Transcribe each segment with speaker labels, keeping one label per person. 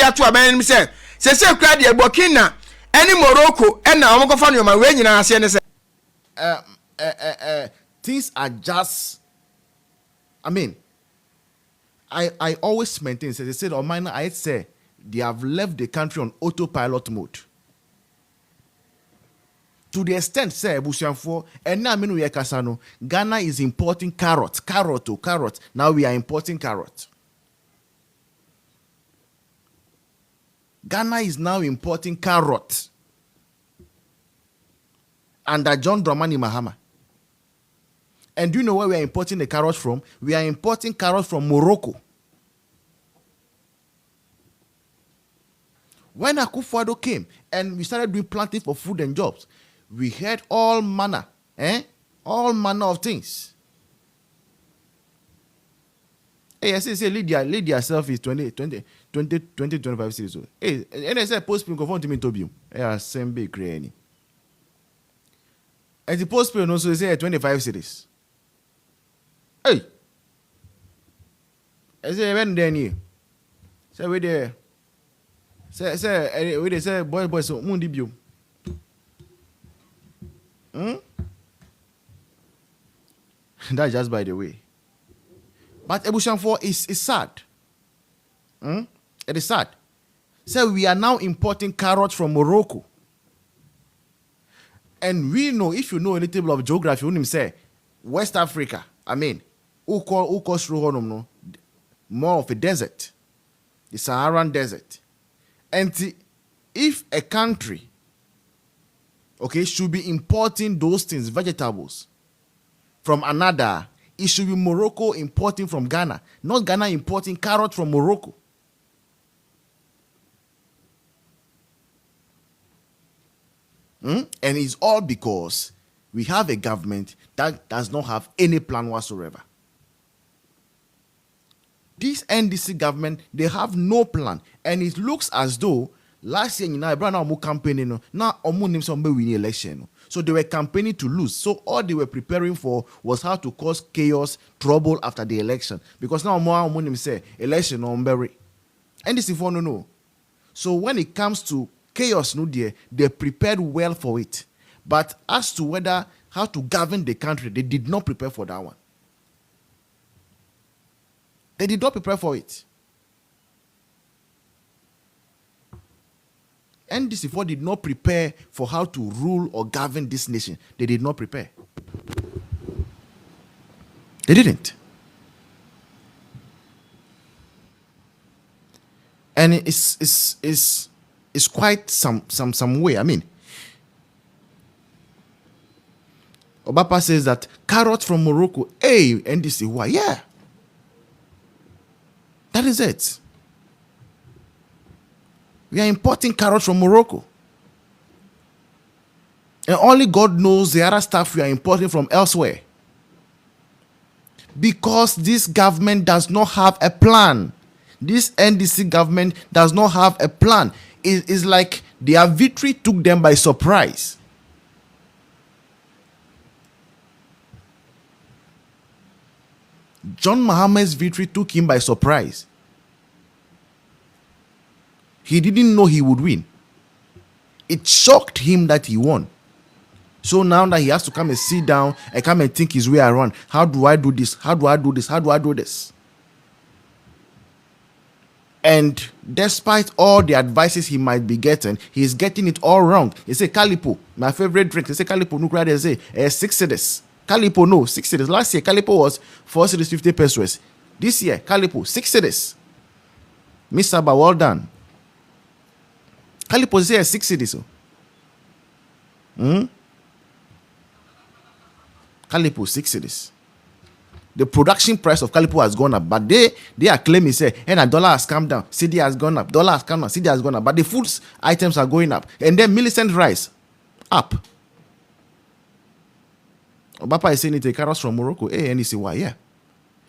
Speaker 1: de ato aban nim say kra de Burkina any Morocco and na omo kofa no ma we nyina ase ne say
Speaker 2: things are just, I mean, I always maintain, they said, or mine, I say, they have left the country on autopilot mode. To the extent, say, Bushanfo, and now we are Kasano, Ghana is importing carrot. Now we are importing carrot. Ghana is now importing carrot. Under John Dramani Mahama. And do you know where we are importing the carrots from? We are importing carrots from Morocco. When Akufo-Addo came and we started doing planting for food and jobs, we had all manner of things. Hey, I say lady herself is 25 cities old. Hey, and I said post-pay conform to me Tobium. Hey, same big crazy. And the post-pay also say 25 cities. Hey, I say when then you say we there. Say we say boy so mundi bio. That's just by the way. But Ebushanfo is sad. It is sad. So we are now importing carrots from Morocco. And we know, if you know any table of geography, you say West Africa, I mean, more of a desert, the Saharan desert. And if a country, okay, should be importing those things, vegetables, from another, it should be Morocco importing from Ghana, not Ghana importing carrots from Morocco. And it's all because we have a government that does not have any plan whatsoever. This NDC government, they have no plan. And it looks as though last year, now campaigning, now win election. So they were campaigning to lose. So all they were preparing for was how to cause chaos, trouble after the election. Because now more say election on berry. NDC for no. So when it comes to chaos, they prepared well for it. But as to how to govern the country, they did not prepare for that one. They did not prepare for it. NDC4 did not prepare for how to rule or govern this nation. They did not prepare. They didn't. And it's quite some way. I mean, Obapa says that carrots from Morocco, hey, NDC, why? Yeah. That is it. We are importing carrots from Morocco. And only God knows the other stuff we are importing from elsewhere. Because this government does not have a plan. This NDC government does not have a plan. It is like their victory took them by surprise. John Mahama's victory took him by surprise. He didn't know he would win. It shocked him that he won. So now that he has to come and sit down and come and think his way around, how do I do this? How do I do this? How do I do this? And despite all the advices he might be getting, he's getting it all wrong. He say Calipo, my favorite drink. He say Calipo, no credit. Say 6 cedis. Calipo, no 6 cedis. Last year Calipo was 4 cedis 50 pesos. This year Calipo 6 cedis. Miss Saba, well done. Calipo say 6 cedis. Calipo 6 cedis. The production price of Calipo has gone up, but they are claiming say, and a dollar has come down, CD has gone up, dollar has come down, CD has gone up, but the foods items are going up, and then Millicent rice up. Obapa is saying it carrots from Morocco. Hey, and you say why? Yeah,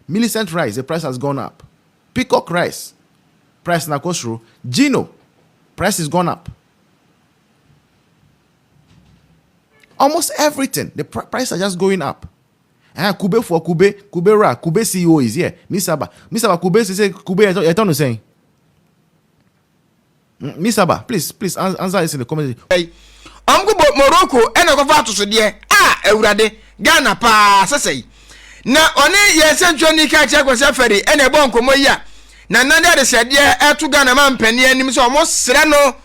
Speaker 2: Millicent rice, the price has gone up. Peacock rice, price na kosro. Gino, price has gone up. Almost everything, the price are just going up. Kube for Kube Ra, Kube CEO is here. Misaba Kube say Kube, I don't know saying. Miss Aba, please answer this in the comment.
Speaker 1: Hey, go Morocco and go far to dear. Eurade, Ghana pa say. Na one ye central ni ka check was ferry and a bon komoya. Na nanda de said dear to Ghana man penny and him so almost serano.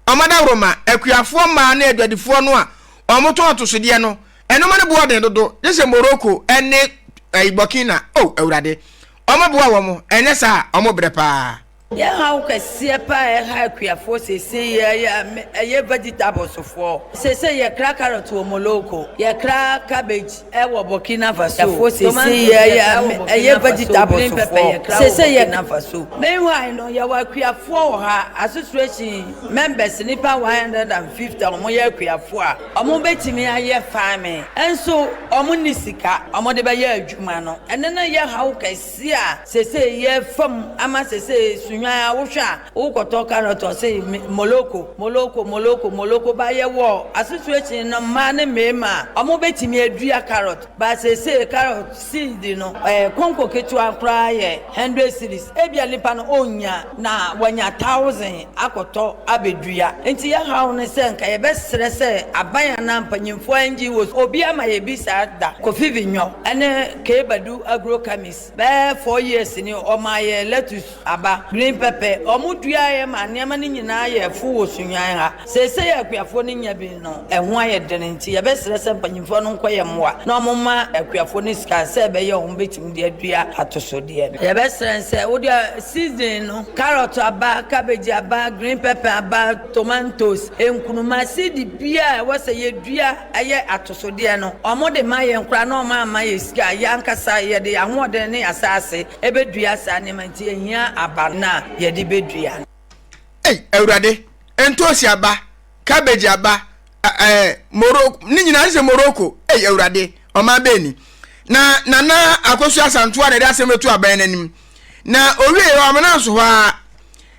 Speaker 1: Amada Roma, Equiafo man near the Fonua, or motor to dear no. And no man board and do. This is Morocco and a Burkina. Oh, Eurade. Omo and yes, Omo brepa.
Speaker 3: Yeah, how can see a pie high for say a vegetables for say a cracker to Moloko, ya crack cabbage, ewa Burkina Faso, for say a vegetables for say a Faso. Meanwhile, no, you were queer for her association members nipa 150 or more queer for a mobile me a year farming, and so Omunisika, Omodeba Jumano, and then a year how can see say ye from Amas say. Nya wosha ukoto carrot or say moloko ba ye wo association no man mema omo betimi adua carrot ba say carrot seed no konko ketu akra ye 100 series ebia lipa no onya na wanya 1000 akoto abedua enti ya hawo ne se nka ye besere se aban na mpanyimfo anji wo obi ama ye bi sa da kofi vinyo ene kebadu agro chemist be 4 years ni o ma ye lettuce aba green pepper omudua ye ma niam ni nyina ye fu wo sunyan ha sese ye akuafo ni nya bi no eho aye denenti ye besere se mpanyimfo no nkoye mwa na omoma akuafo ni sika se be ye hom betim de adua atosode ye besere se wo dia season no carrot aba cabbage aba green pepper aba tomatoes enkunuma seed bia wo se ye dua aye atosode no omode ma ye nkra na oma ma ye sika ya nkasa ye de ahode ne asase ebedua sa ne manti ehia aba na ye di bedua.
Speaker 1: Hey, Eurade, entosi aba, cabbage aba, Morocco, ni nyina se Morocco. Hey, Eurade, o ma beni. Na akosu asantu a de asemetu aban nanim. Na owie o amana so ha.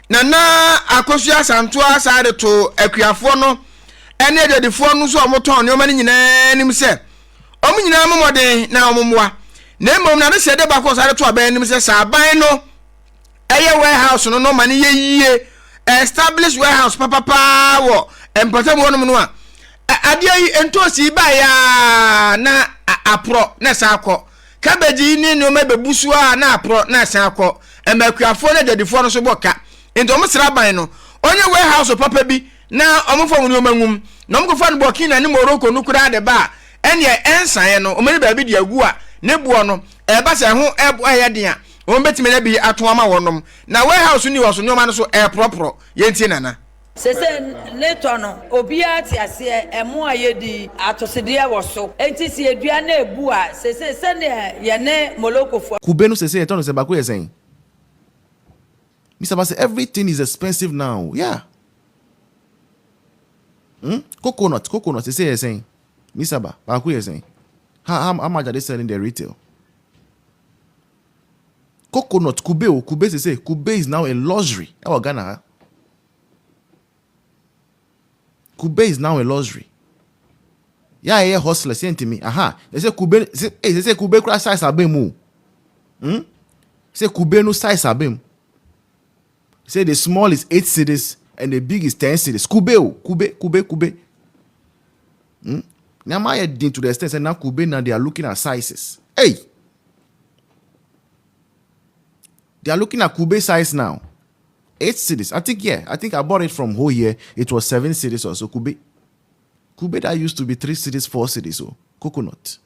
Speaker 1: Na akosu asantu asade to akuafo no, ene dedefo no so omoton ne o ma ni nyina nim se. Omo nyina momode na omomwa. Na emom na ne se de ba ko sade to aban nim se sa aban no eye warehouse no man ye establish warehouse papa wo empatam wonum no a ade yi entosi ba ya na apro na sakọ cabbage ni no mabebusu a na apro na sakọ emakuafo na dedifo no so boka ento omsra ban no onye warehouse papa bi na omfo mu omangum na omkofa no Burkina ni Morocco no kura de ba ene ensan no omani ba bi de agu a ne buo no eba se ho ebo ayede a on betime na bi atoama wonom na warehouse ni woso nyoma no so proper yenti nana
Speaker 3: sese neto no obia ti ase emo ayedi atosede woso enti si edua na ebu a sese ne ye ne moloko fo
Speaker 2: Kubenu sese eto no se bako ye saying Mr. Basa, everything is expensive now. Yeah. Coconut sese ye saying Mr. Bako ye saying how much are they selling the retail? Coconut, Kube say Kube is now a luxury. Ghana. Kube is now a luxury. Yeah, hustlers saying to me, they say Kube, they say Kube crash size abem. Say Kube no size abem. Say the small is 8 cities and the big is 10 cities. Kube. Now my head to the extent that now Kube now they are looking at sizes. Hey. They are looking at Kube size now. 8 cities. I think I bought it from whole year. It was 7 cities or so. Kube that used to be 3 cities, 4 cities. So coconut.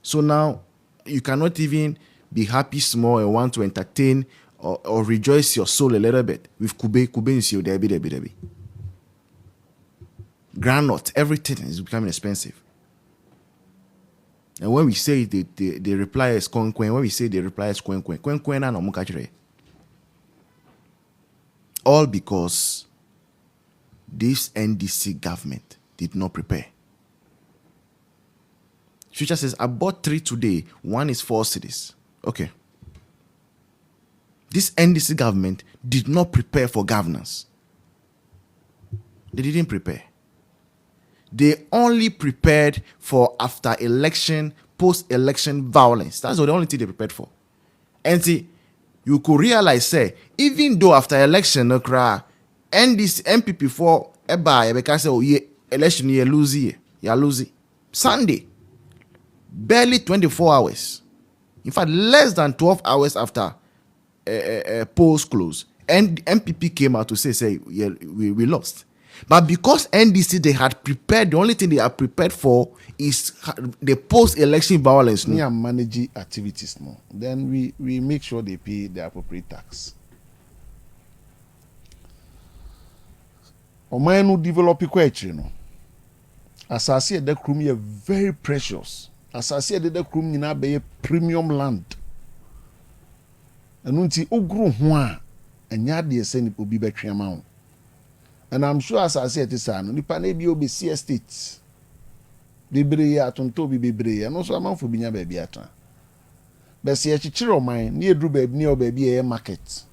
Speaker 2: So now you cannot even be happy small and want to entertain or rejoice your soul a little bit with Kube is your debi. Granite, everything is becoming expensive. And when we say the reply is kwen, when we say the reply is kwen na no mukachire. All because this NDC government did not prepare. Future says, I bought 3 today. 1 is 4 cities. Okay. This NDC government did not prepare for governance. They didn't prepare. They only prepared for after election, post-election violence. That's the only thing they prepared for. And see, you could realize, say, even though after election, NDC MPP for eba because oh ye election ye lose Sunday, barely 24 hours. In fact, less than 12 hours after polls close, and MPP came out to say yeah, we lost. But because NDC they had prepared, the only thing they are prepared for is the post-election violence.
Speaker 4: We manage activities no. Then we make sure they pay the appropriate tax. Oman no develop kwetri no. Asase de krum ye very precious. Asase de krum nyina be premium land. Enu nti ogru ho a enya de ese ni obi betwe ma ho. And I'm sure asase it is no nipa na bi obesi estate. Bebre ya tonto bi bebre ya no so amanfo binya ba bi ata. Be se echichire oman na edru ba bi ne oba bi market.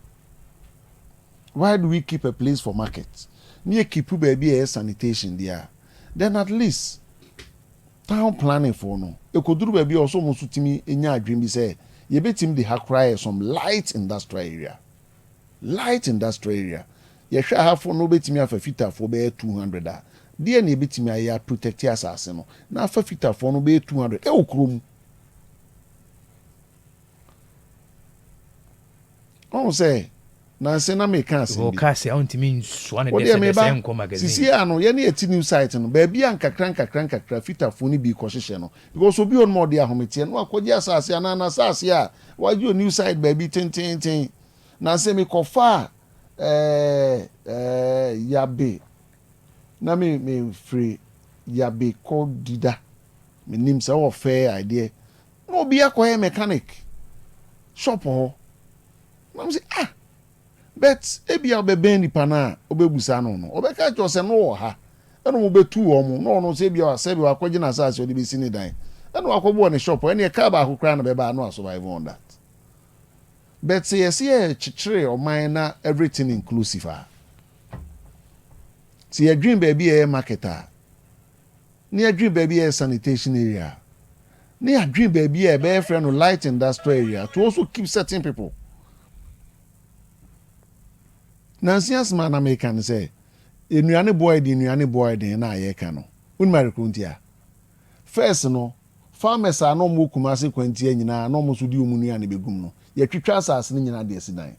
Speaker 4: Why do we keep a place for market? Near keep baby sanitation there. Then at least town planning for no. E koduru baby also mo sutimi enya adwem bi say ye betim de hakra some light industrial area. Light industrial area. Ye hwa ha for no betimi afa fita for be 200 a. De na betimi aya protect asase no. Na afa fita for no be 200. E okrom. On say na se na me kan se
Speaker 5: o ka se ontimi nso na de se enko magazine
Speaker 4: sisi ano ye na eti new site no ba bia nkakra fitafo ni bi ko hwehwe no because obi on mod ahomete no akogye asase ana na asase a waje new site ba bi ten na se me kofa yabe na me free yabe ko dida me nim se wo fair idea no obi akoye mechanic shop ho na say but ebia obebe nipa na obebusa no no obeka cho se no wo ha eno mo betu omo no no se ebia se bi akogye na asase odi besi ni dan eno akobo ne shop ene ka ba akokra na beba no survive on that but say yes ye chichire o man na everything inclusive ah see your dream baby e marketer near dream baby e sanitation area near dream baby e be friend no light industrial area to also keep certain people. Nancy asma na make can say enuane boy din na ye ka no unmari kuntia first no farmers are no mo kumase kwantia nyina no mo so di omunu ane begum no ye twitwa asase ne nyina de asidan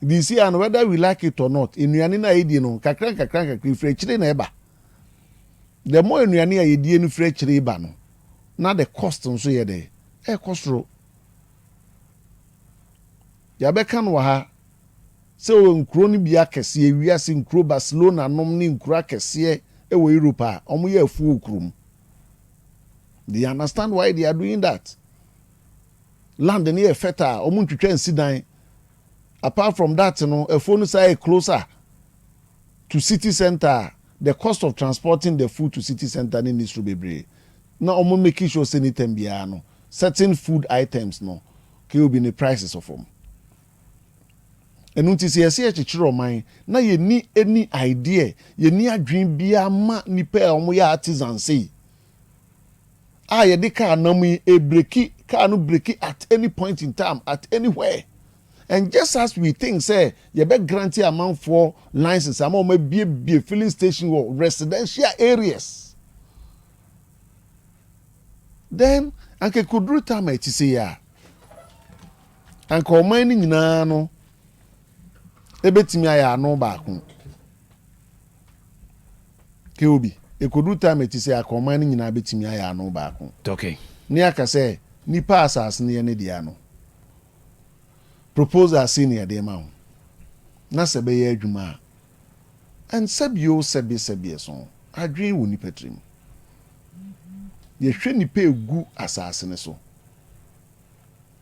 Speaker 4: this year and whether we like it or not enuane na yedi no kakra frechire na eba the more enuane a yedi enu frechire eba no na the cost nso ye de e kosoro ya be kan wa ha so nkro ni bia kese ewiase nkro Barcelona nom ni nkro kese e wo Europe a omo ye afu okrum. Do you understand why they are doing that? Land near fertile omo ntwetwa nsidan. Apart from that no a phone say closer to city center, the cost of transporting the food to city center needs to be brave. Now omo making sure say anything bia no certain food items no will be in the prices of them. And unti se yesi echichiro man na ye ni any idea ye ni adwin bia ma nipa omo ya artisan say ye de car na mu e breki car no breki at any point in time at anywhere. And just as we think say ye be grant amount for license am o be filling station or residential areas, then anke kudru time eti say ya anke o man ni nyina no ebetimi aya no baako ke obi ekodu time eti se akoma ni nyina betimi aya no baako
Speaker 5: okay
Speaker 4: ni aka se nipa asas ne ne dia no proposal senior de ma na se be ye adwuma and sabio sebi so adwen wo nipa trim ye hwe nipa egu asas ne so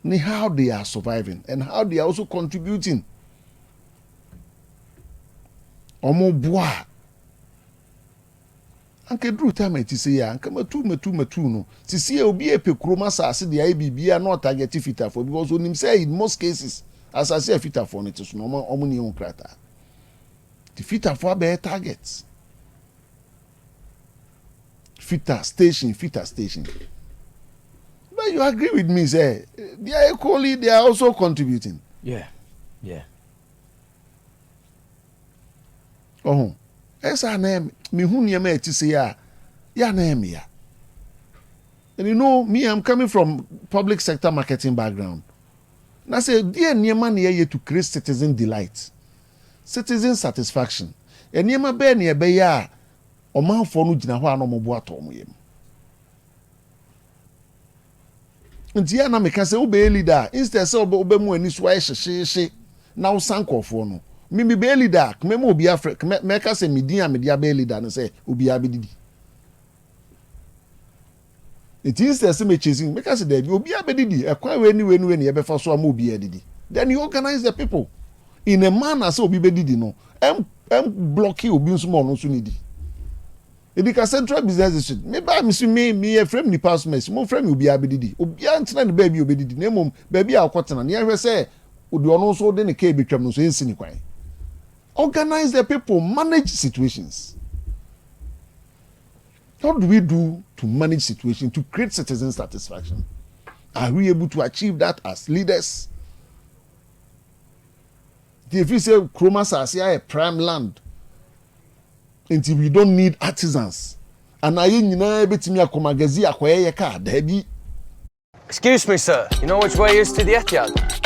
Speaker 4: ni how they are surviving and how they are also contributing. Omo boa anke dru time eti se ya anke matu no sisi e obi epekroma saase de ai bibia no target fita for because onim say in most cases as I say fita for it so no omo ni on krata the fita for be targets fita station. But you agree with me say they are equally, they are also contributing.
Speaker 5: Yeah.
Speaker 4: Oh, esa na me hu niam e ti say ya na em ya. And you know, me, I'm coming from public sector marketing background. And I say, dear niam na ye to create citizen delight, citizen satisfaction. And niam be na be ya omanfo no gina ho anomo ato mo yem. Nti ya na me kan say wo be leader instead say obe mu ani so ayehye na wo sankofo no. Me be leader, me mo obi afre, me ka say me din a me dia be leader no say obi abedidi. It is the same chasing because there will be a bedidi, a quite when you ever for so a be edidi. Then you organize the people in a manner so be bedidi no. Block you be small no sunidi. It is a central business district. Maybe me a frame the past mess, more frame will be a bedidi. Obi antina the baby obedidi. Name baby our cotton and never say would you also then a cable no so in organize the people, manage situations. What do we do to manage situation, to create citizen satisfaction? Are we able to achieve that as leaders? If you say Kromas as a prime land, until we don't need artisans, and I
Speaker 6: Excuse me, sir. You know which way is to the Etihad?